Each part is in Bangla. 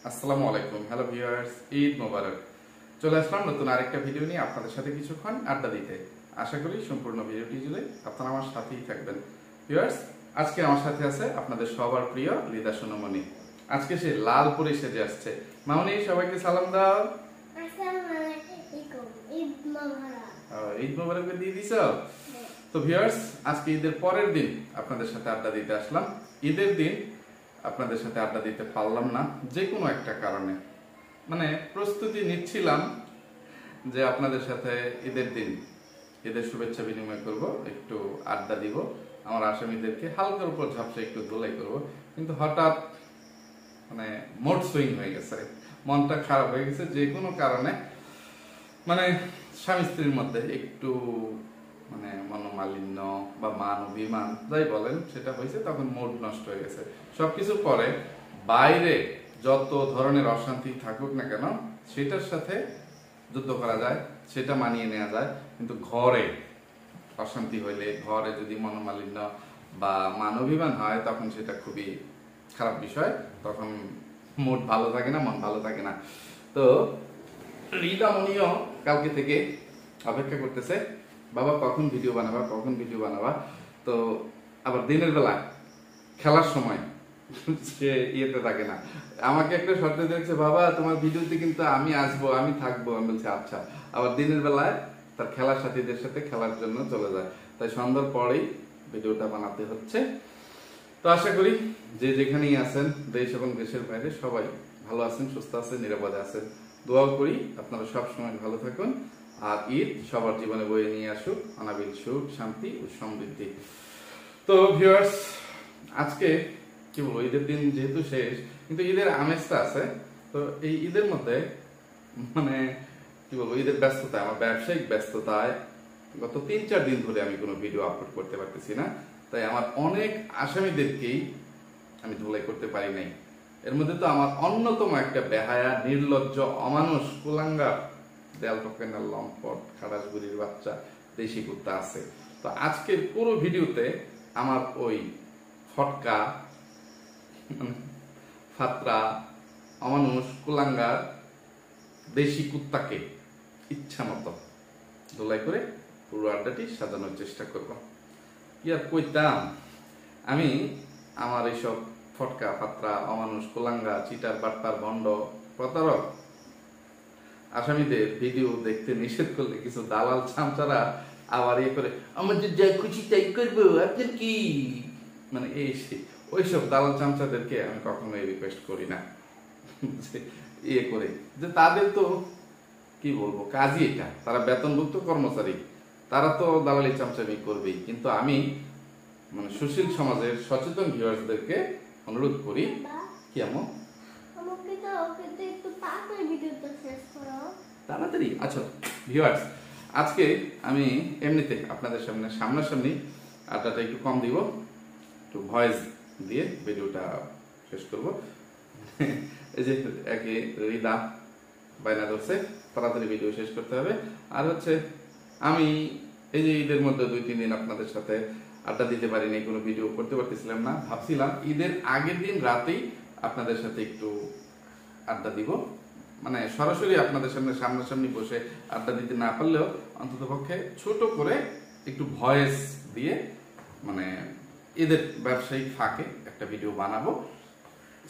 আসসালামু আলাইকুম। হ্যালো ভিউয়ার্স, ঈদ মোবারক। চলে আসলাম নতুন আরেকটা ভিডিও নিয়ে আপনাদের সাথে কিছুক্ষণ আড্ডা দিতে। আশা করি সম্পূর্ণ ভিডিওটি জুড়ে আপনারা আমার সাথেই থাকবেন। ভিউয়ার্স, আজকে আমার সাথে আছে আপনাদের সবার প্রিয় লিদা সোনামণি। আজকে সে লাল পরে সেজে আসছে। মামনি, সবাইকে সালাম দাও। আসসালামু আলাইকুম। ঈদ মোবারক। ঈদ মোবারক দিয়ে দিছো? তো ভিউয়ার্স, আজকে ঈদের পরের দিন আপনাদের সাথে আড্ডা দিতে আসলাম। ঈদের দিন আপনাদের সাথে আড্ডা দিতে পারলাম না যে কোনো একটা কারণে। মানে প্রস্তুতি নিচ্ছিলাম যে আপনাদের সাথে ঈদের দিন ঈদের শুভেচ্ছা বিনিময় করব, একটু আড্ডা দিব, আমার আসামিদেরকে হালকার উপর ঝাপসা একটু ধোলাই করব, কিন্তু হঠাৎ মানে মোড সুইং হয়ে গেছে, মনটা খারাপ হয়ে গেছে যে কোনো কারণে। মানে স্বামী স্ত্রীর মধ্যে একটু মানে মনোমালিন্য বা মান অভিমান যাই বলেন সেটা হয়েছে, তখন মুড নষ্ট হয়ে গেছে। সবকিছু পরে বাইরে যত ধরনের অশান্তি থাকুক না কেন সেটার সাথে যুদ্ধ করা যায়, সেটা মানিয়ে নেওয়া যায়, কিন্তু ঘরে অশান্তি হইলে, ঘরে যদি মনোমালিন্য বা মান অভিমান হয় তখন সেটা খুবই খারাপ বিষয়। তখন মুড ভালো থাকে না, মন ভালো থাকে না। তো রিদামণিও কালকে থেকে অপেক্ষা করতেছে, বাবা কখন ভিডিও বানাবা, কখন ভিডিও বানাবা। তো আবার দিনের বেলা খেলার সময় সে ইয়েতে থাকে না, আমাকে একটা শর্তে দিয়েছে, বাবা তোমার ভিডিওতে কিন্তু আমি আসবো, আমি থাকবো। আমি বলছি আচ্ছা। আবার দিনের বেলায় তার খেলার সাথীদের সাথে খেলার জন্য চলে যায়, তাই সন্ধ্যার পরেই ভিডিওটা বানাতে হচ্ছে। তো আশা করি যে যেখানেই আছেন, দেশ এবং দেশের বাইরে, সবাই ভালো আছেন, সুস্থ আছেন, নিরাপদে আছেন। দোয়া করি আপনারা সব সময় ভালো থাকুন, আর ঈদ সবার জীবনে বয়ে নিয়ে আসুক অনাবিল সুখ, শান্তি ও সমৃদ্ধি। তো ভিউয়ার্স, আজকে কি বলবো, ঈদের দিন যেহেতু শেষ, কিন্তু ঈদের আমেজটা আছে। তো এই ঈদের মধ্যে মানে কি বলবো, ঈদের ব্যস্ততায়, আমার ব্যবসায়িক ব্যস্ততায় গত 3-4 দিন ধরে আমি কোনো ভিডিও আপলোড করতে পারতেছি না। তাই আমার অনেক আসামিদেরকেই আমি ধুলাই করতে পারি নাই। এর মধ্যে তো আমার অন্যতম একটা বেহায়া, নির্লজ্জ, অমানুষ, কুলাঙ্গার, দেয়াল টপকানোর লম্পট, খাটাসগুড়ির বাচ্চা, দেশি কুত্তা আছে। তো আজকের পুরো ভিডিওতে আমার ওই ফটকা, ফাত্রা, অমানুষ, কুলাঙ্গার, দেশি কুত্তাকে ইচ্ছা মতো ধুলাই করে পুরো আড্ডাটি সাজানোর চেষ্টা করব। কি আর কইতাম, আমি আমার এইসব ফটকা, ফাত্রা, অমানুষ, কুলাঙ্গা, চিটার, বাটপার, ভণ্ড, প্রতারক আসামিদের ভিডিও দেখতে নিষেধ করলে কিছু দালাল চামচারা আবার ইয়ে করে, আমাদের যা খুশি তাই করবো, আপনার কি, মানে এই ওইসব দালাল চামচাদেরকে আমি কখনোই রিকোয়েস্ট করি না ইয়ে করে, যে তাদের তো কি বলবো কাজই এটা, তারা বেতনভুক্ত কর্মচারী, তারা তো দালালি চামচামি করবেই। কিন্তু আমি মানে সুশীল সমাজের সচেতন ভিউয়ার্সদেরকে অনুরোধ করি, কি এমন তাড়াতাড়ি। আচ্ছা ভিউয়ার্স, আজকে আমি এমনিতে আপনাদের সামনে সামনাসামনি আড্ডাটা একটু কম দিব, একটু ভয়েস দিয়ে ভিডিওটা শেষ করব। এই যে একে রিদা বাইনা ধরছে, তাড়াতাড়ি ভিডিও শেষ করতে হবে। আর হচ্ছে আমি এই যে ঈদের মধ্যে 2-3 দিন আপনাদের সাথে আড্ডা দিতে পারিনি, কোনো ভিডিও করতে পারতেছিলাম না। ভাবছিলাম ঈদের আগের দিন রাতেই আপনাদের সাথে একটু আড্ডা দিব, মানে সরাসরি আপনাদের সামনে সামনাসামনি বসে আড্ডা দিতে না পারলেও অন্তত পক্ষে ছোট করে একটু ভয়েস দিয়ে মানে ঈদের ব্যবসায়িক ফাঁকে একটা ভিডিও বানাবো।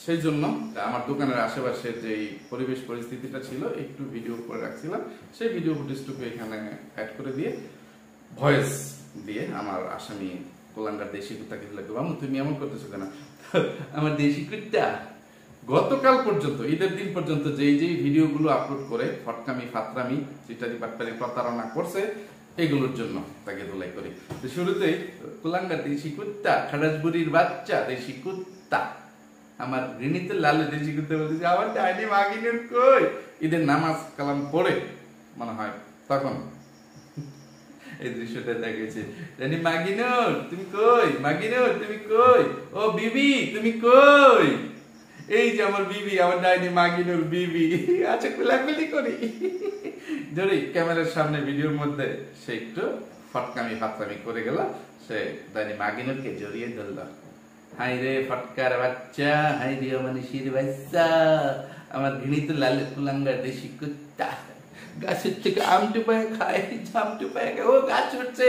সেই জন্য আমার দোকানের আশেপাশের যে পরিবেশ পরিস্থিতিটা ছিল একটু ভিডিও করে রাখছিলাম, সেই ভিডিও ফুটেজটুকু এখানে অ্যাড করে দিয়ে ভয়েস দিয়ে আমার আসামি কোলাঙ্গার দেশি কুত্তাকে লাগবে, বাবু তুমি এমন করতেছো কেন, আমার দেশি কুত্তা গতকাল পর্যন্ত ঈদের দিন পর্যন্ত যেই যেই ভিডিওগুলো আপলোড করে ফটকামি, ফাতরামি, চিটারি বাটপারি, প্রতারণা করছে, এগুলোর জন্য তাকে ধুলাই করি। শুরুতেই কোলাঙ্গার দেশি কুত্তা, খাটাসবুড়ির বাচ্চা, দেশি কুত্তা, আমার ঋণীতে লালে দেশি কুত্তা বলতেছে, আমার ডাইনি মাগিনের কই। ঈদের নামাজ কালাম পড়ে মনে হয় তখন এই দৃশ্যটা দেখেছে, ডাইনি মাগিনুর তুমি কই, মাগিনুর তুমি কই, ও বিবি তুমি কই, এই যে আমার বিবি, আমার ডাইনি মাগিনুর বিবি। আচ্ছা কোলাকুলি করি ধরে ক্যামেরার সামনে ভিডিওর মধ্যে সে একটু ফটকামি ফাতরামি করে গেল, সে ডাইনি মাগিনুরকে জড়িয়ে ধরল, হাই রে ফটকার বাচ্চা, হাই রে মানিসির বাচ্চা, আমার ঘৃণিত লাল কুলাঙ্গার দেশি কুত্তা গাছের থেকে আম টুপায় খায় জাম টুপায় খায় ও গাছ উঠছে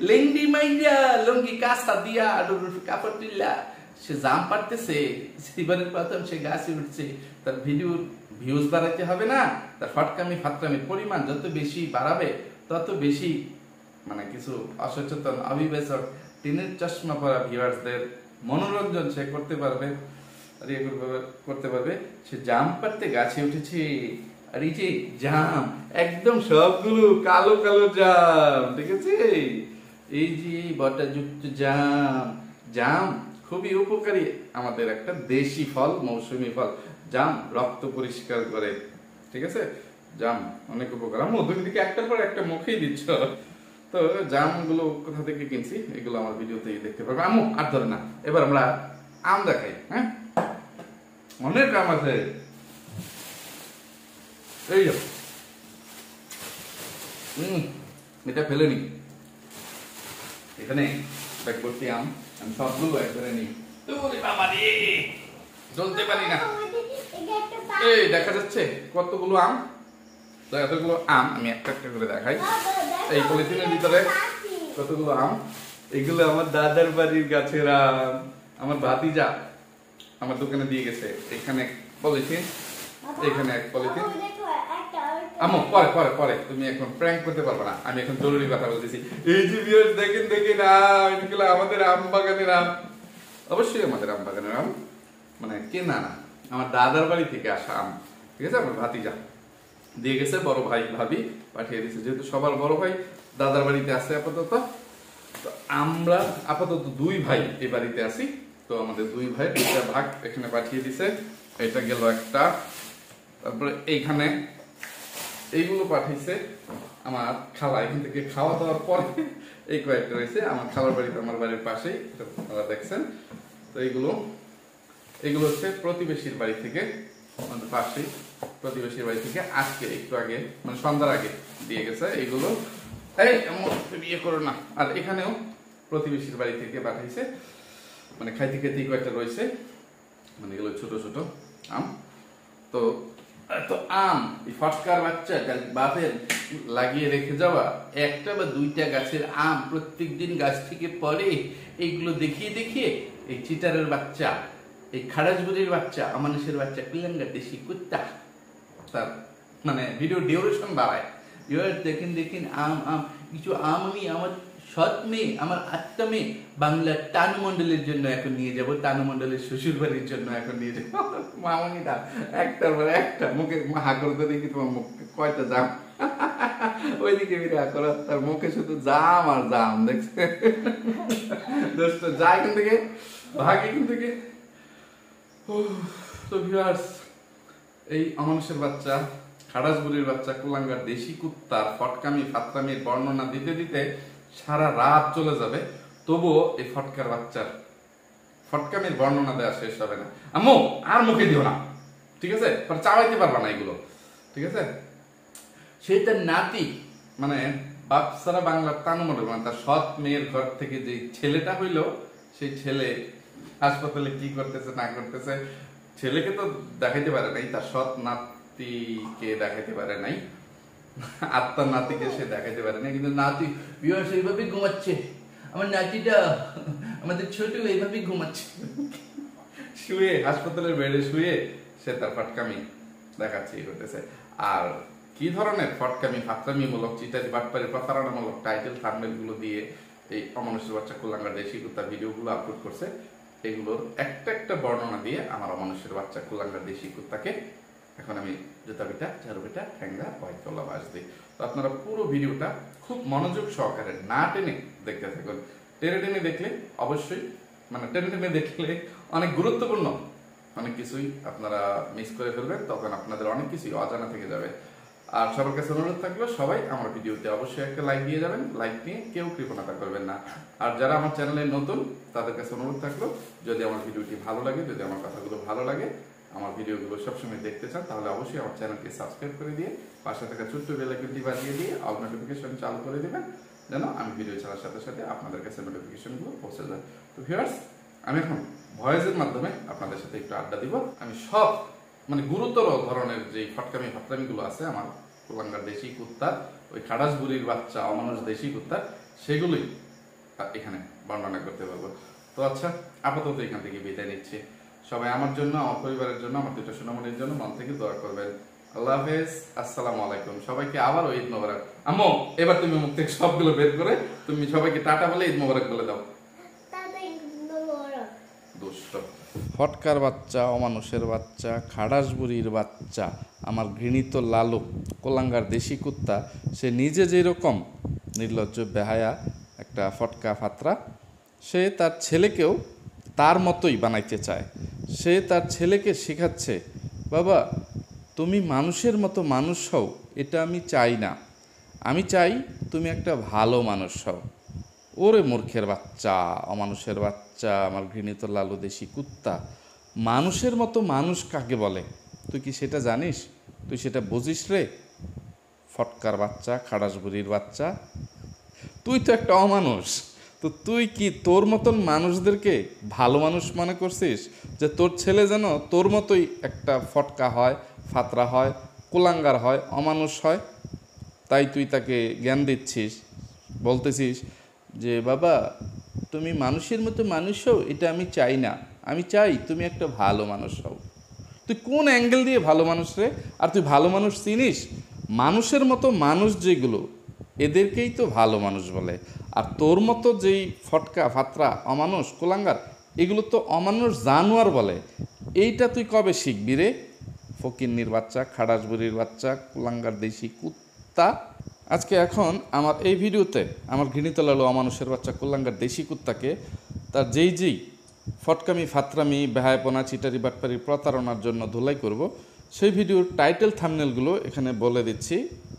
লেংডি মাইয়া লঙ্গি কাঁচা দিয়া কাপড় টিল্লা সে জাম পারতেছে জীবনের প্রথম সে গাছে উঠছে তার ভিউজ বাড়াইতে হবে না তার ফটকামি ফাটকামির পরিমাণ যত বেশি বাড়াবে তত বেশি মানে কিছু অসচেতন অবিবেচক টিনের চশমা পরা ভিউয়ার্সদের মনোরঞ্জন সে করতে পারবে আর করতে পারবে সে জাম পারতে গাছে উঠেছে আর এই যে জাম একদম সবগুলো কালো কালো জাম ঠিক আছে এই যে বটাযুক্ত জাম জাম খুবই উপকারী আমাদের একটা দেশি ফল মৌসুমী ফল জাম রক্ত পরিষ্কার করে ঠিক আছে জাম অনেক উপকার আমি দুই দিকে একটার পর একটা মুখেই দিচ্ছ তো জামগুলো কোথা থেকে কিনছি এগুলো আমার ভিডিওতে দেখতে পারবে আম্মু আর ধরে না এবার আমরা আম দেখাই হ্যাঁ অনেক আম আছে এই যাও এটা ফেলে নি এখানে ব্যাগ ভর্তি আম আমি সবগুলো একবারে নিই জ্বলতে পারি না এই দেখা যাচ্ছে কতগুলো আম তো এতগুলো আম আমি একটা একটা করে দেখাই এই পলিথিনের ভিতরে কতগুলো আম এগুলো আমার দাদার বাড়ির গাছের আম আমার ভাতিজা আমার দোকানে দিয়ে গেছে এখানে পলিথিন এখানে এক পলিথিন আম্মু পরে পরে পরে তুমি এখন প্র্যাঙ্ক করতে পারবে না আমি এখন জরুরি কথা বলতেছি এই যে ভিউয়ার্স দেখেন দেখেন এগুলো আমাদের আম বাগানের আম অবশ্যই আমাদের আম বাগানের আম মানে কেনা না আমার দাদার বাড়ি থেকে আসা আম ঠিক আছে আমার ভাতিজা দিয়ে গেছে বড় ভাই ভাবি পাঠিয়ে দিয়েছে যেহেতু সবার বড় ভাই দাদার বাড়িতে আছে আপাতত তো আমরা আপাতত দুই ভাই এই বাড়িতে আছি তো আমাদের দুই ভাই দুইটা ভাগ এখানে পাঠিয়ে দিছে এটা গেল একটা তারপরে এইখানে এইগুলো পাঠিয়েছে আমার খালা এখান থেকে খাওয়া দাওয়ার পরে এই কয়েকটা রয়েছে আমার খালার বাড়িতে আমার বাড়ির পাশেই আপনারা দেখছেন তো এইগুলো হচ্ছে প্রতিবেশীর বাড়ি থেকে আমাদের পাশেই প্রতিবেশীর বাড়ি থেকে আজকে একটু আগে মানে সন্ধ্যার আগে দিয়ে গেছে এইগুলো এই বিয়ে করো না আর এখানেও প্রতিবেশীর বাড়ি থেকে পাঠাইছে মানে খাইতে খেতে কয়েকটা রয়েছে মানে এগুলো ছোট ছোট আম তো এত আম এই ফটকার বাচ্চা বাপের লাগিয়ে রেখে যাওয়া একটা বা দুইটা গাছের আম প্রত্যেকদিন গাছ থেকে পড়ে এইগুলো দেখিয়ে দেখিয়ে এই চিটারের বাচ্চা এই খারাজবুরির বাচ্চা আমানুষের বাচ্চা কুলাঙ্গার দেশি কুত্তা তার মানে ভিডিও ডিউরেশন বাড়ায় দেখেন দেখেন আম আম কিছু আম আমি আমার সৎ মেয়ে আমার আত্মা মেয়ে বাংলার টানু মন্ডলের জন্য এখন নিয়ে যাবো টানু মন্ডলের শ্বশুর বাড়ির জন্য এখন নিয়ে যাবো মামনিটা একটার পর একটা মুখে হা করতে দেখি তোমার মুখে কয়টা জাম ওইদিকে হা করো তার মুখে শুধু জাম আর জাম দেখছে দোস্ত যা এখান থেকে ভাগ এখান থেকে তো ভিউয়ার্স এই অমানুষের বাচ্চা খারাজবুলির বাচ্চা কুলাঙ্গার দেশি কুত্তার ফটকামি ফাতরামির বর্ণনা দিতে দিতে সারা রাত চলে যাবে তবুও এই ফটকার বাচ্চার ফটকামির বর্ণনা দেওয়া শেষ হবে না আম্মু আর মুখে দিও না ঠিক আছে চাওয়াইতে পারবা না এগুলো ঠিক আছে সেই তার নাতি মানে বাপ সারা বাংলার টানু মডেল মানে তার সৎ মেয়ের ঘর থেকে যে ছেলেটা হইলো সেই ছেলে হাসপাতালে কি করতেছে না করতেছে ছেলেকে তো দেখাইতে পারে নাই তার সৎ নাতিকে দেখাইতে পারে নাই আত্মার নাতিকে সে দেখাইতে পারে না কিন্তু নাতি ভিউয়ার্স এইভাবে ঘুমাচ্ছে আমার নাতিটা আমাদের ছোট এইভাবে ঘুমাচ্ছে শুয়ে হাসপাতালের বেডে শুয়ে সে তার ফটকামি দেখাচ্ছে করতেছে আর কি ধরনের ফটকামি ফাতরামি মূলক চিটারি বাটপারি প্রতারণামূলক টাইটেল থাম্বনেল গুলো দিয়ে এই অমানুষের বাচ্চা কুলাঙ্গার দেশি কুত্তা ভিডিওগুলো আপলোড করছে এগুলোর একটা একটা বর্ণনা দিয়ে আমার অমানুষের বাচ্চা কুলাঙ্গার দেশি কুত্তাকে এখন আমি জুতা পিঠা ঝাড়ু পিঠা ঠ্যাঙ্গা হোয়াইট কলা বাস দিই তো আপনারা পুরো ভিডিওটা খুব মনোযোগ সহকারে না টেনে দেখতে থাকুন টেনে টেনে দেখলে অবশ্যই মানে টেনে টেনে দেখলে অনেক গুরুত্বপূর্ণ অনেক কিছুই আপনারা মিস করে ফেলবেন তখন আপনাদের অনেক কিছুই অজানা থেকে যাবে আর সবার কাছে অনুরোধ থাকলো সবাই আমার ভিডিওতে অবশ্যই একটা লাইক দিয়ে যাবেন লাইক নিয়ে কেউ কৃপণতা করবেন না আর যারা আমার চ্যানেলে নতুন তাদের কাছে অনুরোধ থাকলো যদি আমার ভিডিওটি ভালো লাগে যদি আমার কথাগুলো ভালো লাগে আমার ভিডিওগুলো সবসময় দেখতে চান তাহলে অবশ্যই আমার চ্যানেলকে সাবস্ক্রাইব করে দিয়ে পাশে থাকা ছোট্ট বেল আইকনটি বাজিয়ে দিয়ে অল নোটিফিকেশন চালু করে দিবেন যেন আমি ভিডিও ছাড়ার সাথে সাথে আপনাদের কাছে নোটিফিকেশনগুলো পৌঁছে যায় তো ভিউয়ার্স আমি এখন ভয়েসের মাধ্যমে আপনাদের সাথে একটু আড্ডা দিব আমি সব মানে গুরুতর ধরনের যে ফটকামি ফাটকামিগুলো আছে আমার কুলাঙ্গার দেশি কুত্তা, ওই খাড়াস বুড়ির বাচ্চা, অমানুষ দেশি কুত্তা, সেগুলোই এখানে বর্ণনা করতে পারবো। তো আচ্ছা, আপাতত এখান থেকে বিদায় নিচ্ছি। সবাই আমার জন্য, আমার পরিবারের জন্য, আমার দুটো সোনামণির জন্য মন থেকে দোয়া করবেন। আল্লাহ হাফেজ, আসসালামু আলাইকুম। সবাইকে আবার ঈদ মোবারক। আম্মু, এবার তুমি মুখ থেকে সবগুলো বের করে তুমি সবাইকে টাটা বলে ঈদ মোবারক বলে দাও। দুষ্ট ফটকার বাচ্চা, অমানুষের বাচ্চা, খাড়াস বুড়ির বাচ্চা, আমার ঘৃণিত লালু কোলাঙ্গার দেশি কুত্তা, সে নিজে যেরকম নির্লজ্জ বেহায়া একটা ফটকা ফাতরা, সে তার ছেলেকেও তার মতোই বানাইতে চায়। সে তার ছেলেকে শেখাচ্ছে, বাবা তুমি মানুষের মতো মানুষ হও, এটা আমি চাই না, আমি চাই তুমি একটা ভালো মানুষ হও। ওরে মূর্খের বাচ্চা, অমানুষের বাচ্চা, আমার ঘৃণিত লালু দেশি কুত্তা, মানুষের মতো মানুষ কাকে বলে তুই কি সেটা জানিস? তুই সেটা বুঝিস রে ফটকার বাচ্চা, খাড়াস বুড়ির বাচ্চা? তুই তো একটা অমানুষ। তো তুই কি তোর মতন মানুষদেরকে ভালো মানুষ মনে করছিস, যে তোর ছেলে যেন তোর মতোই একটা ফটকা হয়, ফাতরা হয়, কুলাঙ্গার হয়, অমানুষ হয়? তাই তুই তাকে জ্ঞান দিচ্ছিস, বলতেছিস যে বাবা তুমি মানুষের মতো মানুষ হও, এটা আমি চাই না, আমি চাই তুমি একটা ভালো মানুষ হও। তুই কোন অ্যাঙ্গেল দিয়ে ভালো মানুষ রে? আর তুই ভালো মানুষ চিনিস? মানুষের মতো মানুষ যেগুলো, এদেরকেই তো ভালো মানুষ বলে। আর তোর মতো যেই ফটকা ফাতরা অমানুষ কুলাঙ্গার, এগুলো তো অমানুষ জানোয়ার বলে। এইটা তুই কবে শিখবি রে ফকিন্নির বাচ্চা, খাড়াস বুড়ির বাচ্চা, কুলাঙ্গার দেশি কুত্তা? আজকে এখন আমার এই ভিডিওতে আমার ঘৃণিত লালু অমানুষের বাচ্চা কুলাঙ্গার দেশি কুত্তাকে তার যেই ফটকামি ফাতরামি বেহায়াপনা চিটারি বাটপারি প্রতারণার জন্য ধুলাই করব, সেই ভিডিওর টাইটেল থাম্বনেলগুলো এখানে বলে দিচ্ছি।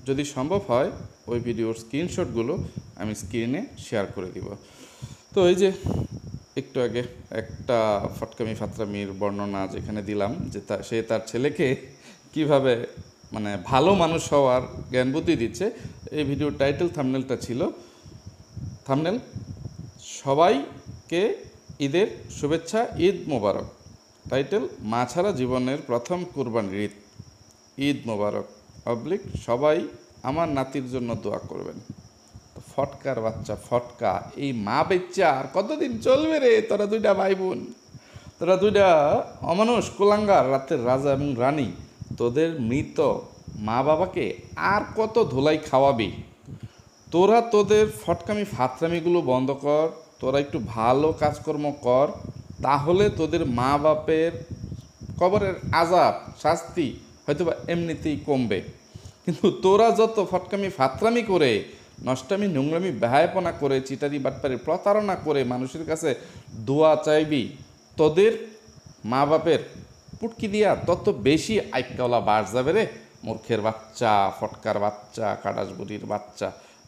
যদি সম্ভব হয় ওই ভিডিওর স্ক্রিনশটগুলো আমি স্ক্রিনে শেয়ার করে দিব। তো এই যে একটু আগে একটা ফটকামি ফাতরামির বর্ণনা যেখানে দিলাম, যে সে তার ছেলেকে কিভাবে মানে ভালো মানুষ হওয়ার জ্ঞান বুদ্ধি দিচ্ছে, এই ভিডিওর টাইটেল থাম্বনেলটা ছিল, থাম্বনেল সবাইকে ঈদের শুভেচ্ছা, ঈদ মোবারক। টাইটেল মা ছাড়া জীবনের প্রথম কুরবানির ঈদ, ঈদ মোবারক অবলিক সবাই আমার নাতির জন্য দোয়া করবেন। ফটকার বাচ্চা ফটকা, এই মা বেচ্চা আর কতদিন চলবে রে? তোরা দুইটা ভাই বোন, তোরা দুইটা অমানুষ কুলাঙ্গার রাতের রাজা এবং রানী, তোদের মৃত মা বাবাকে আর কত ধুলাই খাওয়াবি? তোরা তোদের ফটকামি ফাতরামিগুলো বন্ধ কর, তোরা একটু ভালো কাজকর্ম কর, তাহলে তোদের মা বাপের কবরের আযাব শাস্তি হয়তোবা এমনিতেই কমবে। কিন্তু তোরা যত ফটকামি ফাতরামি করে, নষ্টামি নোংরামি বেহায়াপনা করে, চিটারি বাটপারি প্রতারণা করে মানুষের কাছে দোয়া চাইবি, তোদের মা বাপের পুটকি দিয়া তত বেশি আইকাওলা বাস যাবে রে মূর্খের বাচ্চা, ফটকার বাচ্চা, কাটাস বুড়ির বাচ্চা,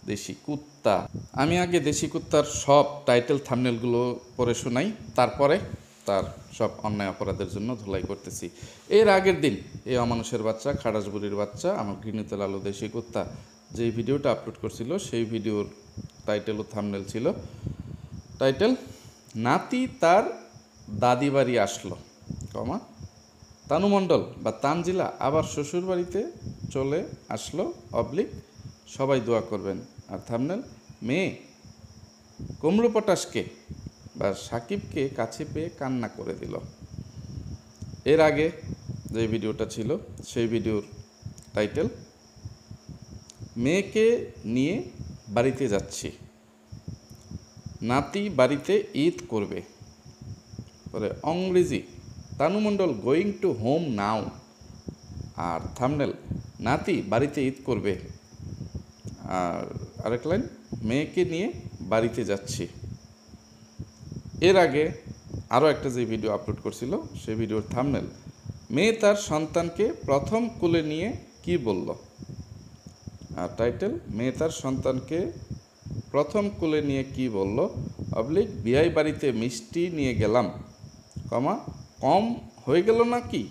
দেশি কুত্তা। আমি আগে দেশি কুত্তার সব টাইটেল থাম্বনেলগুলো পড়ে শোনাই, তারপরে তার সব অন্যায় অপরাধের জন্য ধুলাই করতেছি। এর আগের দিন এই অমানুষের বাচ্চা, খাড়াস বুড়ির বাচ্চা, আমার ঘৃণিত লালু দেশি কুত্তা যেই ভিডিওটা আপলোড করছিল, সেই ভিডিওর টাইটেল ও থাম্বনেল ছিল, টাইটেল নাতি তার দাদি বাড়ি আসলো, কমা তানু মণ্ডল বা তানজিলা আবার শ্বশুর বাড়িতে চলে আসলো অবলিক সবাই দোয়া করবেন। আর থাম্বনেল মেয়ে কুমড়ো পটাশকে বা সাকিবকে কাছে পেয়ে কান্না করে দিল। এর আগে যে ভিডিওটা ছিল সেই ভিডিওর টাইটেল মেয়েকে নিয়ে বাড়িতে যাচ্ছি, নাতি বাড়িতে ঈদ করবে। পরে ইংরেজি Tanu Mondal going to home now. আর থাম্বনেল নাতি বাড়িতে ঈদ করবে। আর আরেক লাইন মেয়েকে নিয়ে বাড়িতে যাচ্ছি। এর আগে আরও একটা যে ভিডিও আপলোড করছিল সেই ভিডিওর থাম্বনেল মেয়ে তার সন্তানকে প্রথম কোলে নিয়ে কি বলল। আর টাইটেল মেয়ে তার সন্তানকে প্রথম কোলে নিয়ে কি বলল অবলিক বিয়াই বাড়িতে মিষ্টি নিয়ে গেলাম, কমা কম হয়ে গেল নাকি?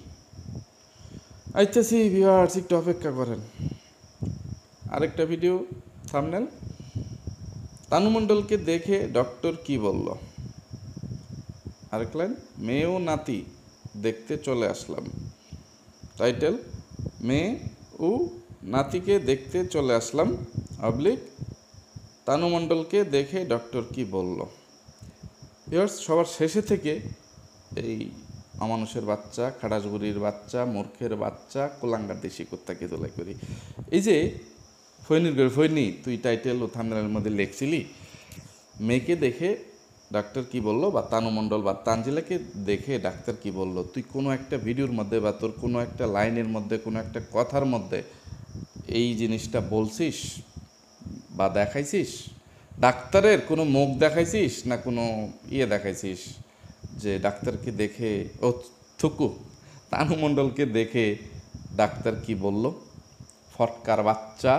আইতেছি ভিউয়ার্স, একটু অপেক্ষা করেন। আরেকটা ভিডিও থাম্বনেল তানু মণ্ডলকে দেখে ডক্টর কি বলল। আরেক লাইন মেয়ে ও নাতি দেখতে চলে আসলাম। টাইটেল মেয়ে ও নাতিকে দেখতে চলে আসলাম অবলিক তানু মণ্ডলকে দেখে ডক্টর কি বলল। ভিউয়ার্স, সবার শেষে থেকে এই অমানুষের বাচ্চা, খাড়াসবুড়ির বাচ্চা, মূর্খের বাচ্চা, কোলাঙ্গার দেশি কুত্তাকে দোলাই করি। এই যে ফৈনি তুই টাইটেল ও থাম্বনেলের মধ্যে লিখছিলি মেয়েকে দেখে ডাক্তার কি বললো, বা তানু মণ্ডল বা তানজিলাকে দেখে ডাক্তার কি বললো, তুই কোনো একটা ভিডিওর মধ্যে বা তোর কোনো একটা লাইনের মধ্যে, কোনো একটা কথার মধ্যে এই জিনিসটা বলছিস বা দেখাইছিস? ডাক্তারের কোনো মুখ দেখাইছিস না কোনো দেখাইছিস যে ডাক্তারকে দেখে তানু মণ্ডলকে দেখে ডাক্তার কি বলল? ফটকার বাচ্চা,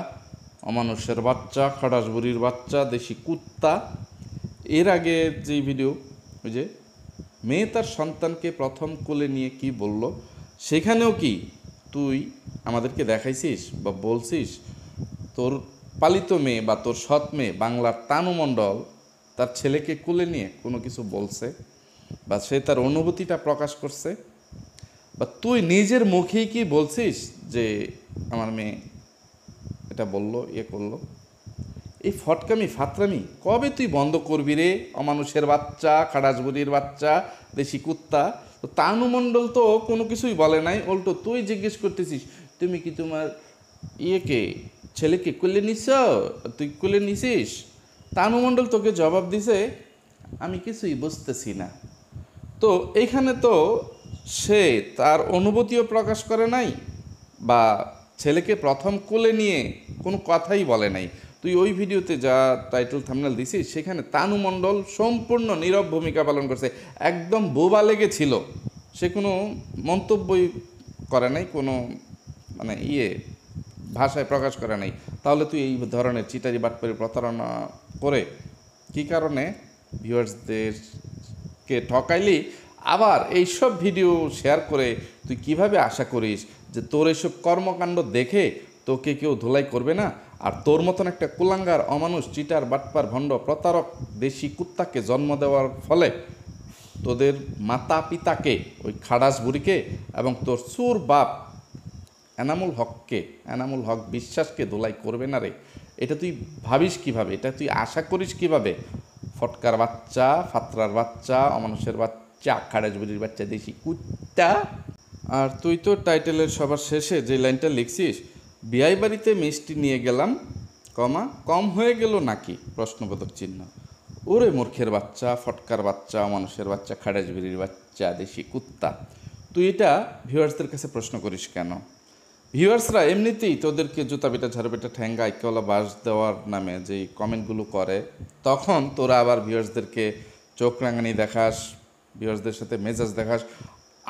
অমানুষের বাচ্চা, খড়াসবুড়ির বাচ্চা, দেশি কুত্তা। এর আগে যে ভিডিও, ওই যে মেয়ে তার সন্তানকে প্রথম কোলে নিয়ে কি বলল, সেখানেও কি তুই আমাদেরকে দেখাইছিস বা বলছিস তোর পালিত মেয়ে বা তোর সৎ মেয়ে বাংলার তানু মণ্ডল তার ছেলেকে কোলে নিয়ে কোনো কিছু বলছে বা সে তার অনুভূতিটা প্রকাশ করছে? বা তুই নিজের মুখেই কি বলছিস যে আমার মেয়ে এটা বললো, করলো? এই ফটকামি ফাতরামি কবে তুই বন্ধ করবি রে অমানুষের বাচ্চা, খাড়াসবুড়ির বাচ্চা, দেশি কুত্তা? তো তানু মণ্ডল তো কোনো কিছুই বলে নাই, উল্টো তুই জিজ্ঞেস করতেছিস তুমি কি তোমার ছেলেকে কোলে নিছ, তুই কোলে নিছিস? তানু মণ্ডল তোকে জবাব দিছে আমি কিছুই বুঝতেছি না। তো এইখানে তো সে তার অনুভূতিও প্রকাশ করে নাই বা ছেলেকে প্রথম কোলে নিয়ে কোনো কথাই বলে নাই। তুই ওই ভিডিওতে যা টাইটেল থাম্বনেল দিছিস সেখানে তানু মণ্ডল সম্পূর্ণ নীরব ভূমিকা পালন করছে, একদম বোবা লেগেছিল। সে কোনো মন্তব্যই করে নাই, কোনো মানে ভাষায় প্রকাশ করে নাই। তাহলে তুই এই ধরনের চিটারি বাটপারি প্রতারণা করে কী কারণে ভিউয়ার্সদেরকে ঠকাইলি? আবার এইসব ভিডিও শেয়ার করে তুই কিভাবে আশা করিস যে তোর এইসব কর্মকাণ্ড দেখে তোকে কেউ ধুলাই করবে না? আর তোর মতন একটা কুলাঙ্গার, অমানুষ, চিটার, বাটপার, ভণ্ড, প্রতারক দেশি কুত্তাকে জন্ম দেওয়ার ফলে তোদের মাতা পিতাকে, ওই খাড়াসবুড়িকে এবং তোর চোর বাপ এনামুল হক বিশ্বাসকে ধুলাই করবে না রে? এটা তুই ভাবিস কিভাবে? এটা তুই আশা করিস কিভাবে? ফটকার বাচ্চা, ফাতরার বাচ্চা, অমানুষের বাচ্চা, খাড়াসবুড়ির বাচ্চা, দেশি কুত্তা। আর তুই তো টাইটেলের সবার শেষে যে লাইনটা লিখছিস, বিয়াই বাড়িতে মিষ্টি নিয়ে গেলাম, কম হয়ে গেল নাকি? প্রশ্নবোধক চিহ্ন। ওরে মূর্খের বাচ্চা, ফটকার বাচ্চা, অমানুষের বাচ্চা, খাড়াসবুড়ির বাচ্চা, দেশি কুত্তা। তুই এটা ভিউয়ার্সদের কাছে প্রশ্ন করিস কেন? ভিউয়ার্সরা এমনিতেই তোদেরকে জুতা বেটা, ঝাড়ু বেটা, ঠ্যাঙ্গা, আইকলা বাস দেওয়ার নামে যেই কমেন্টগুলো করে, তখন তোরা আবার ভিউয়ার্সদেরকে চোখ রাঙানি দেখাস, ভিউয়ার্সদের সাথে মেজাজ দেখাস।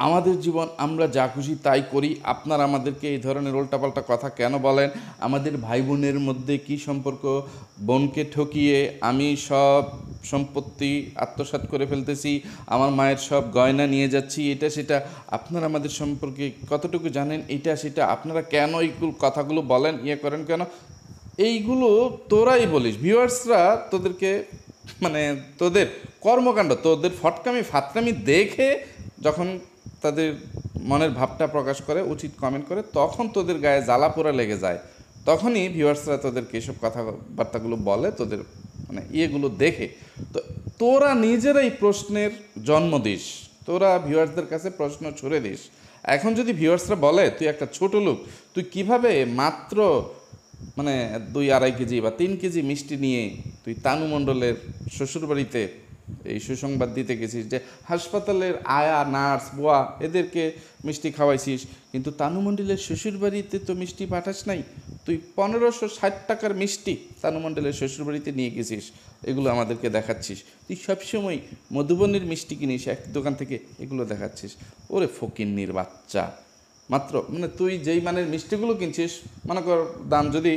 আমাদের জীবন আমরা যা খুশি তাই করি, আপনারা আমাদেরকে এই ধরনের উল্টাপাল্টা কথা কেন বলেন? আমাদের ভাই বোনের মধ্যে কি সম্পর্ক? বোনকে ঠকিয়ে আমি সব সম্পত্তি আত্মসাৎ করে ফেলতেছি, আমার মায়ের সব গয়না নিয়ে যাচ্ছি, এটা সেটা। আপনারা আমাদের সম্পর্কে কতটুকু জানেন? এটা সেটা। আপনারা কেন এইগুলো কথাগুলো বলেন, করেন কেন? এইগুলো তোরাই বলিস। ভিউয়ার্সরা তোদেরকে মানে তোদের কর্মকাণ্ড, তোদের ফটকামি ফাতরামি দেখে যখন তাদের মনের ভাবটা প্রকাশ করে, উচিত কমেন্ট করে, তখন তোদের গায়ে জ্বালা পোড়া লেগে যায়। তখনই ভিউয়ার্সরা তোদেরকে এসব কথাবার্তাগুলো বলে, তোদের মানে দেখে। তো তোরা নিজেরাই প্রশ্নের জন্ম দিস, তোরা ভিউয়ার্সদের কাছে প্রশ্ন ছুড়ে দিস। এখন যদি ভিউয়ার্সরা বলে তুই একটা ছোট লোক, তুই কিভাবে মাত্র মানে 2-2.5 কেজি বা 3 কেজি মিষ্টি নিয়ে তুই তানু মণ্ডলের শ্বশুরবাড়িতে এই সুসংবাদ দিতে গেছিস যে হাসপাতালের আয়া, নার্স, বুয়া এদেরকে মিষ্টি খাওয়াইছিস, কিন্তু তানু মণ্ডলের শ্বশুরবাড়িতে তো মিষ্টি পাঠাস নাই। তুই 1560 টাকার মিষ্টি তানু মণ্ডলের শ্বশুরবাড়িতে নিয়ে গেছিস, এগুলো আমাদেরকে দেখাচ্ছিস। তুই সবসময় মধুবনের মিষ্টি কিনিস এক দোকান থেকে, এগুলো দেখাচ্ছিস। ওরে ফকিন্নির বাচ্চা, মাত্র মানে তুই যেই মানের মিষ্টিগুলো কিনছিস, মনে কর দাম যদি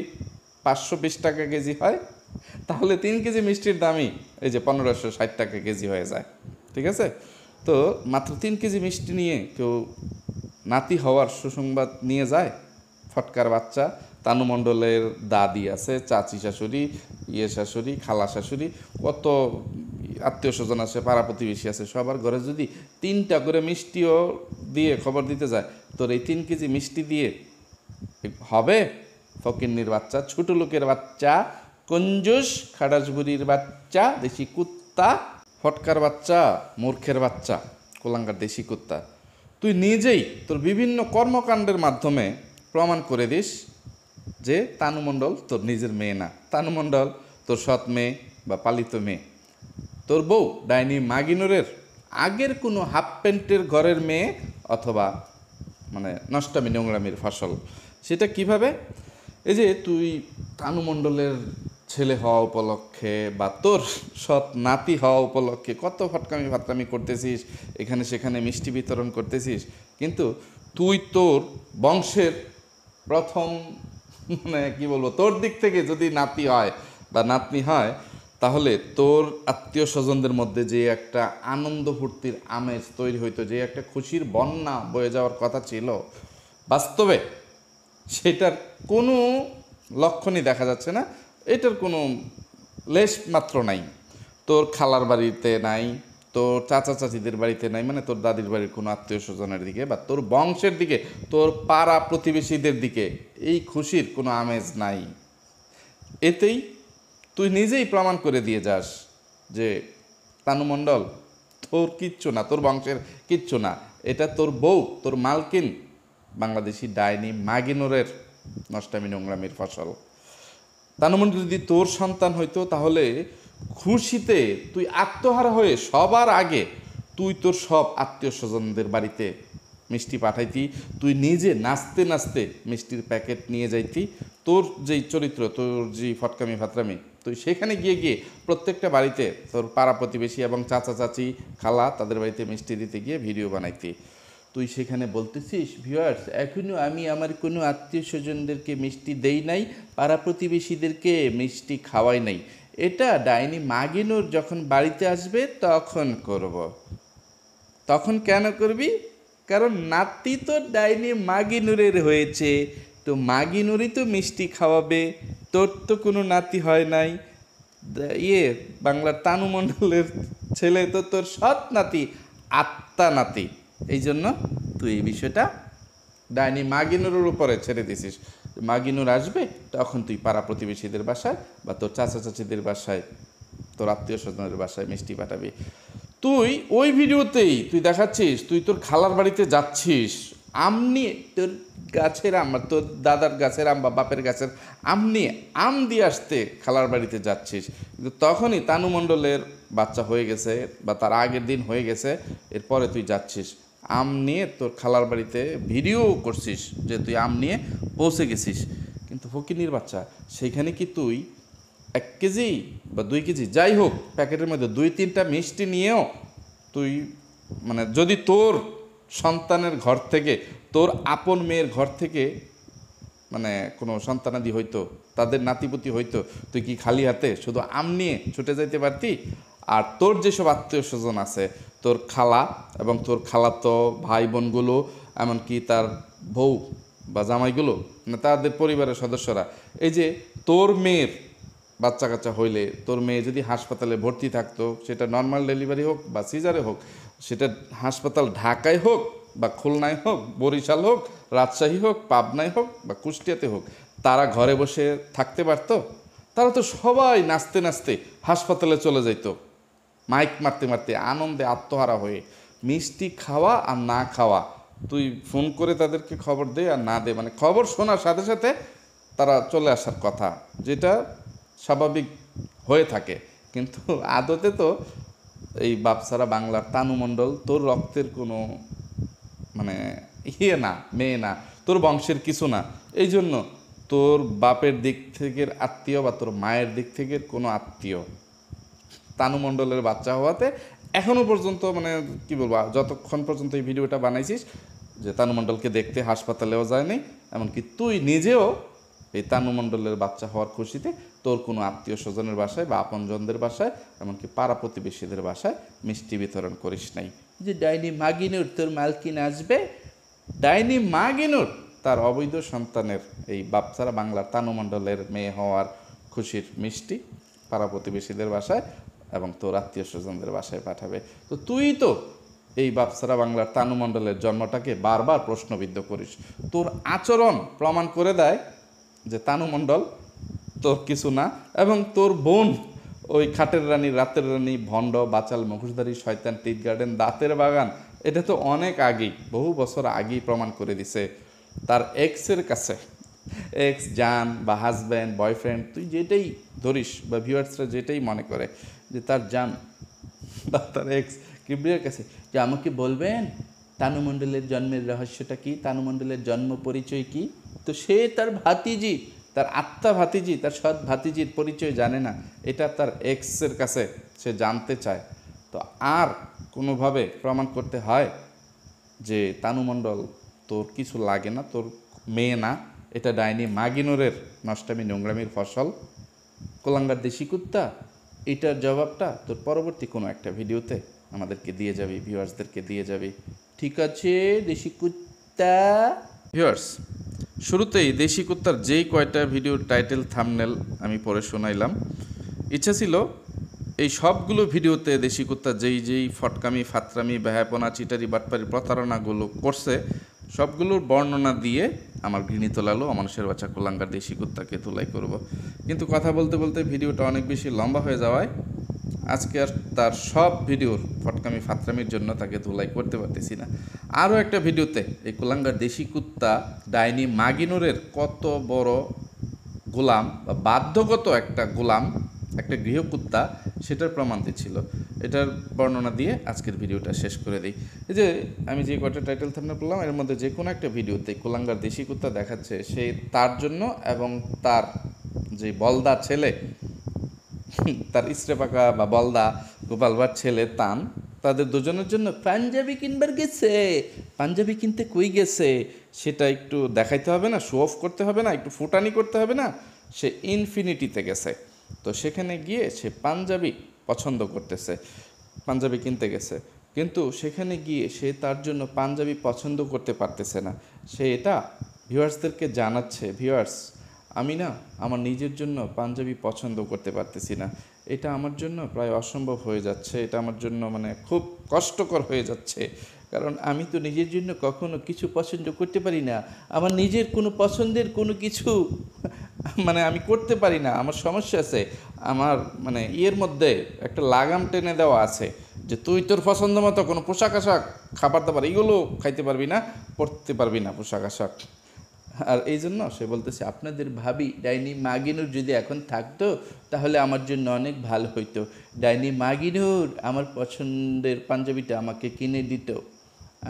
520 টাকা কেজি হয়, তাহলে 3 কেজি মিষ্টির দামই এই যে 1560 টাকা কেজি হয়ে যায়। ঠিক আছে? তো মাত্র 3 কেজি মিষ্টি নিয়ে কেউ নাতি হওয়ার সুসংবাদ নিয়ে যায়? ফটকার বাচ্চা। তানু মণ্ডলের দাদি আছে, চাচি শাশুড়ি, শাশুড়ি, খালা শাশুড়ি, কত আত্মীয় স্বজন আছে, পাড়া প্রতিবেশী আছে, সবার ঘরে যদি 3টা করে মিষ্টিও দিয়ে খবর দিতে যায়, তোর এই 3 কেজি মিষ্টি দিয়ে হবে? ফকিন্নির বাচ্চা, ছোট লোকের বাচ্চা, কঞ্জুস, খাড়াসবুড়ির বাচ্চা, দেশি কুত্তা, ফটকার বাচ্চা, মূর্খের বাচ্চা, কোলাঙ্গার দেশি কুত্তা। তুই নিজেই তোর বিভিন্ন কর্মকাণ্ডের মাধ্যমে প্রমাণ করে দিস যে তানু মণ্ডল তোর নিজের মেয়ে না, তানু মণ্ডল তোর সৎ মেয়ে বা পালিত মেয়ে। তোর বউ ডাইনি মাগিনুরের আগের কোনো হাফ প্যান্টের ঘরের মেয়ে অথবা মানে নষ্টামি নোংরামির ফসল। সেটা কিভাবে? এই যে তুই তানু মণ্ডলের ছেলে হওয়া উপলক্ষে বা তোর সৎ নাতি হওয়া উপলক্ষে কত ফটকামি ফাতরামি করতেছিস, এখানে সেখানে মিষ্টি বিতরণ করতেছিস, কিন্তু তুই তোর বংশের প্রথম মানে কি বলবো, তোর দিক থেকে যদি নাতি হয় বা নাতনি হয়, তাহলে তোর আত্মীয় স্বজনদের মধ্যে যে একটা আনন্দ ফুর্তির আমেজ তৈরি হইতো, যে একটা খুশির বন্যা বয়ে যাওয়ার কথা ছিল, বাস্তবে সেটার কোনো লক্ষণই দেখা যাচ্ছে না। এটার কোনো লেশ মাত্র নাই। তোর খালার বাড়িতে নাই, তোর চাচা চাচিদের বাড়িতে নাই, মানে তোর দাদির বাড়ির কোনো আত্মীয় স্বজনের দিকে বা তোর বংশের দিকে, তোর পাড়া প্রতিবেশীদের দিকে এই খুশির কোনো আমেজ নাই। এতেই তুই নিজেই প্রমাণ করে দিয়ে যাস যে তানু মণ্ডল তোর কিচ্ছু না, তোর বংশের কিচ্ছু না, এটা তোর বউ, তোর মালকিন বাংলাদেশি ডাইনি মাগিনুরের নষ্টামি নোংরামির ফসল। তানু মণ্ডল যদি তোর সন্তান হইতো, তাহলে খুশিতে তুই আত্মহারা হয়ে সবার আগে তুই তোর সব আত্মীয় স্বজনদের বাড়িতে মিষ্টি পাঠাইতি, তুই নিজে নাচতে নাচতে মিষ্টির প্যাকেট নিয়ে যাইতি। তোর যেই চরিত্র, তোর যে ফটকামি ফাতরামি, তুই সেখানে গিয়ে গিয়ে প্রত্যেকটা বাড়িতে তোর পাড়া প্রতিবেশী এবং চাচা চাচি খালা তাদের বাড়িতে মিষ্টি দিতে গিয়ে ভিডিও বানাইতি। তুই সেখানে বলতেছিস, ভিউয়ার্স, এখনও আমি আমার কোনো আত্মীয় স্বজনদেরকে মিষ্টি দেই নাই, পাড়া প্রতিবেশীদেরকে মিষ্টি খাওয়াই নাই, এটা ডাইনি মাগিনুর যখন বাড়িতে আসবে তখন করব। তখন কেন করবি? কারণ নাতি তো ডাইনি মাগিনুরের হয়েছে, তো মাগিনুরই তো মিষ্টি খাওয়াবে, তোর তো কোনো নাতি হয় নাই। বাংলার তানু মণ্ডলের ছেলে তো তোর সৎ নাতি, আত্মা নাতি। এই জন্য তুই এই বিষয়টা ডাইনি মাগিনুরের উপরে ছেড়ে দিছিস। মাগিনুর আসবে তখন তুই পাড়া প্রতিবেশীদের বাসায় বা তোর চাচা চাচিদের বাসায়, তোর আত্মীয় স্বজনের বাসায় মিষ্টি পাঠাবি। তুই ওই ভিডিওতেই তুই দেখাচ্ছিস তুই তোর খালার বাড়িতে যাচ্ছিস, আম নিয়ে, তোর গাছের আম, তোর দাদার গাছের আম বা বাপের গাছের আম নিয়ে আম দিয়ে আসতে খালার বাড়িতে যাচ্ছিস, কিন্তু তখনই তানু মণ্ডলের বাচ্চা হয়ে গেছে বা তার আগের দিন হয়ে গেছে, এরপরে তুই যাচ্ছিস আম নিয়ে তোর খালার বাড়িতে, ভিডিও করছিস যে তুই আম নিয়ে পৌঁছে গেছিস। কিন্তু ফকিনির বাচ্চা, সেইখানে কি তুই 1 কেজি বা 2 কেজি যাই হোক প্যাকেটের মধ্যে 2-3টা মিষ্টি নিয়েও তুই মানে যদি তোর সন্তানের ঘর থেকে, তোর আপন মেয়ের ঘর থেকে মানে কোনো সন্তানাদি হইতো, তাদের নাতিপুতি হইতো, তুই কি খালি হাতে শুধু আম নিয়ে ছুটে যাইতে পারতি? আর তোর যেসব আত্মীয় স্বজন আছে, তোর খালা এবং তোর খালাতো ভাই বোনগুলো, এমনকি তার বউ বা জামাইগুলো, মানে তাদের পরিবারের সদস্যরা, এই যে তোর মেয়ের বাচ্চা কাচ্চা হইলে, তোর মেয়ে যদি হাসপাতালে ভর্তি থাকতো, সেটা নর্মাল ডেলিভারি হোক বা সিজারে হোক, সেটা হাসপাতাল ঢাকায় হোক বা খুলনায় হোক, বরিশাল হোক, রাজশাহী হোক, পাবনায় হোক বা কুষ্টিয়াতে হোক, তারা ঘরে বসে থাকতে পারতো? তারা তো সবাই নাচতে নাচতে হাসপাতালে চলে যাইতো, মাইক মারতে মারতে আনন্দে আত্মহারা হয়ে। মিষ্টি খাওয়া আর না খাওয়া, তুই ফোন করে তাদেরকে খবর দে আর না দে, মানে খবর শোনার সাথে সাথে তারা চলে আসার কথা, যেটা স্বাভাবিক হয়ে থাকে। কিন্তু আদতে তো এই বাপসারা বাংলার তানু মণ্ডল তোর রক্তের কোনো মানে না, মেয়ে না, তোর বংশের কিছু না। এই জন্য তোর বাপের দিক থেকে আত্মীয় বা তোর মায়ের দিক থেকে কোনো আত্মীয় তানু মণ্ডলের বাচ্চা হওয়াতে এখনও পর্যন্ত মানে কি বলবো, যতক্ষণ পর্যন্ত এই ভিডিওটা বানাইছিস, যে তানু মণ্ডলকে দেখতে হাসপাতালেও যায়নি, এমনকি তুই নিজেও এই তানু মণ্ডলের বাচ্চা হওয়ার খুশিতে তোর কোনো আত্মীয় স্বজনের বাসায় বা আপনজনদের বাসায়, এমনকি পাড়া প্রতিবেশীদের বাসায় মিষ্টি বিতরণ করিস নাই। যে ডাইনি মাগিনুর তোর মালকিন আসবে, ডাইনি মাগিনুর তার অবৈধ সন্তানের এই বাপসারা বাংলার তানু মণ্ডলের মেয়ে হওয়ার খুশির মিষ্টি পাড়া প্রতিবেশীদের বাসায় এবং তোর আত্মীয় স্বজনদের বাসায় পাঠাবে। তো তুই তো এই বাপসারা বাংলার তানু মণ্ডলের জন্মটাকে বারবার প্রশ্নবিদ্ধ করিস। তোর আচরণ প্রমাণ করে দেয় যে তানু মণ্ডল তোর কিছু না, এবং তোর বোন ওই খাটের রানী, রাতের রানী, ভণ্ড, বাচাল, মুখোশধারী, শয়তান, টিট গার্ডেন, দাঁতের বাগান, এটা তো অনেক আগেই, বহু বছর আগেই প্রমাণ করে দিছে তার এক্সের কাছে। এক্স, জান বা হাজব্যান্ড, বয়ফ্রেন্ড, তুই যেটাই ধরিস বা ভিউয়ার্সরা যেটাই মনে করে যে তার জান বা তার এক্স কিবরিয়ার কাছে যে আমাকে বলবেন তানু মণ্ডলের জন্মের রহস্যটা কি, তানু মণ্ডলের জন্ম পরিচয় কি। তো সে তার ভাতিজি, তার আত্মা ভাতিজি, তার সৎ ভাতিজির পরিচয় জানে না, এটা তার এক্সের কাছে সে জানতে চায়। তো আর কোনোভাবে প্রমাণ করতে হয় যে তানু মণ্ডল তোর কিছু লাগে না, তোর মেয়ে না, এটা ডাইনি মাগিনুরের নষ্টামি নোংরামির ফসল, কোলাঙ্গার দেশি কুত্তা, এটার জবাবটা তোর পরবর্তী কোনো একটা ভিডিওতে আমাদেরকে দিয়ে যাবি, ভিউয়ার্সদেরকে দিয়ে যাবি। ঠিক আছে দেশি কুত্তা? ভিউয়ার্স, শুরুতেই দেশি কুত্তার যেই কয়টা ভিডিওর টাইটেল থাম্বনেল আমি পড়ে শোনাইলাম, ইচ্ছা ছিল এই সবগুলো ভিডিওতে দেশি কুত্তা যেই ফটকামি, ফাতরামি, বেহায়াপনা, চিটারি, বাটপারি, প্রতারণাগুলো করছে সবগুলোর বর্ণনা দিয়ে আমার ঘৃণিত লাগলো মানুষের বাচ্চা কোলাঙ্গার দেশি কুত্তাকে ধুলাই করব। কিন্তু কথা বলতে বলতে ভিডিওটা অনেক বেশি লম্বা হয়ে যাওয়ায় আজকে আর তার সব ভিডিওর ফটকামি, ফাতরামির জন্য তাকে ধুলাই করতে পারতেছি না। আরও একটা ভিডিওতে এই কোলাঙ্গার দেশি কুত্তা ডাইনি মাগিনুরের কত বড় গোলাম বা বাধ্যগত একটা গোলাম, একটা গৃহকুত্তা, সেটার প্রমাণ দিচ্ছিল। এটার বর্ণনা দিয়ে আজকের ভিডিওটা শেষ করে দিই। এই যে আমি যে কটা টাইটেল থাম্বনেল বললাম, এর মধ্যে যে কোনো একটা ভিডিওতে কোলাঙ্গার দেশি কুত্তা দেখাচ্ছে সে তার জন্য এবং তার যে বলদা ছেলে, তার ইস্ত্রে পাকা বা বলদা গোপাল ভাঁড় ছেলে তান, তাদের দুজনের জন্য পাঞ্জাবি কিনবার গেছে। পাঞ্জাবি কিনতে কই গেছে সেটা একটু দেখাইতে হবে না, শো অফ করতে হবে না, একটু ফুটানি করতে হবে না? সে ইনফিনিটিতে গেছে। তো সেখানে গিয়ে সে পাঞ্জাবি পছন্দ করতেছে, পাঞ্জাবি কিনতে গেছে, কিন্তু সেখানে গিয়ে সে তার জন্য পাঞ্জাবি পছন্দ করতে পারতেছে না। সে এটা ভিউয়ার্সদেরকে জানাচ্ছে, ভিউয়ার্স আমি না আমার নিজের জন্য পাঞ্জাবি পছন্দ করতে পারতেছি না, এটা আমার জন্য প্রায় অসম্ভব হয়ে যাচ্ছে, এটা আমার জন্য মানে খুব কষ্টকর হয়ে যাচ্ছে, কারণ আমি তো নিজের জন্য কখনো কিছু পছন্দ করতে পারি না, আমার নিজের কোনো পছন্দের কোনো কিছু মানে আমি করতে পারি না, আমার সমস্যা আছে, আমার মানে ইয়ের মধ্যে একটা লাগাম টেনে দেওয়া আছে যে তুই তোর পছন্দ মতো কোনো পোশাক আশাক, খাবার দাবার এগুলো খাইতে পারবি না, পরতে পারবি না পোশাক আশাক। আর এই জন্য সে বলতেছে আপনাদের ভাবি ডাইনি মাগিনুর যদি এখন থাকতো তাহলে আমার জন্য অনেক ভালো হইতো, ডাইনি মাগিনুর আমার পছন্দের পাঞ্জাবিটা আমাকে কিনে দিত,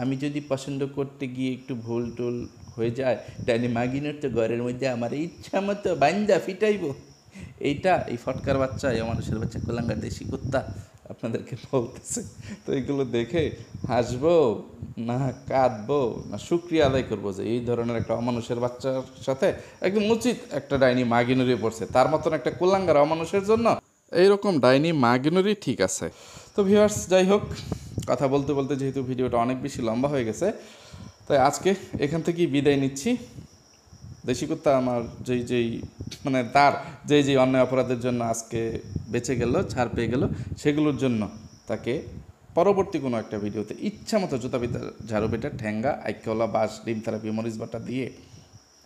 আমি যদি পছন্দ করতে গিয়ে একটু ভুল টুল হয়ে যায় ডাইনি মাগিনুর তো ঘরের মধ্যে আমার ইচ্ছা মতো বান্দা ফিটাইব। এইটা এই ফটকার বাচ্চা, এই মানুষের বাচ্চা কোলাঙ্গার দেশি কুত্তা আপনাদেরকে বলতেছে। তো এগুলো দেখে হাসবো না কাঁদবো না শুকরিয়া আদায় করবো যে এই ধরনের একটা অমানুষের বাচ্চার সাথে একদম উচিত একটা ডাইনি মাগিনুরি পড়ছে, তার মতন একটা কোলাঙ্গার অমানুষের জন্য এইরকম ডাইনি মাগিনুরি ঠিক আছে। তো ভিউয়ার্স যাই হোক, কথা বলতে বলতে যেহেতু ভিডিওটা অনেক বেশি লম্বা হয়ে গেছে, তাই আজকে এখান থেকেই বিদায় নিচ্ছি। দেশি কুত্তা আমার যেই মানে তার যেই অন্যায় অপরাধের জন্য আজকে বেঁচে গেল, ছাড় পেয়ে গেল, সেগুলোর জন্য তাকে পরবর্তী কোনো একটা ভিডিওতে ইচ্ছা মতো জুতা বিদ্যা, ঝাড়ু বেটা, ঠ্যাঙ্গা, আইক্যওয়ালা বাস, ডিম থেরাপি, মরিচ বাটা দিয়ে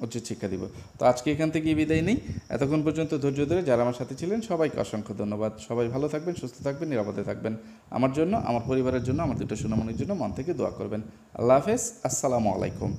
উচিত শিক্ষা দিব। তো আজকে এখান থেকে বিদায় নেই। এতক্ষণ পর্যন্ত ধৈর্য ধরে যারা আমার সাথে ছিলেন সবাইকে অসংখ্য ধন্যবাদ। সবাই ভালো থাকবেন, সুস্থ থাকবেন, নিরাপদে থাকবেন। আমার জন্য, আমার পরিবারের জন্য, আমার দুটো সোনামণির জন্য মন থেকে দোয়া করবেন। আল্লাহ হাফেজ, আসসালামু আলাইকুম।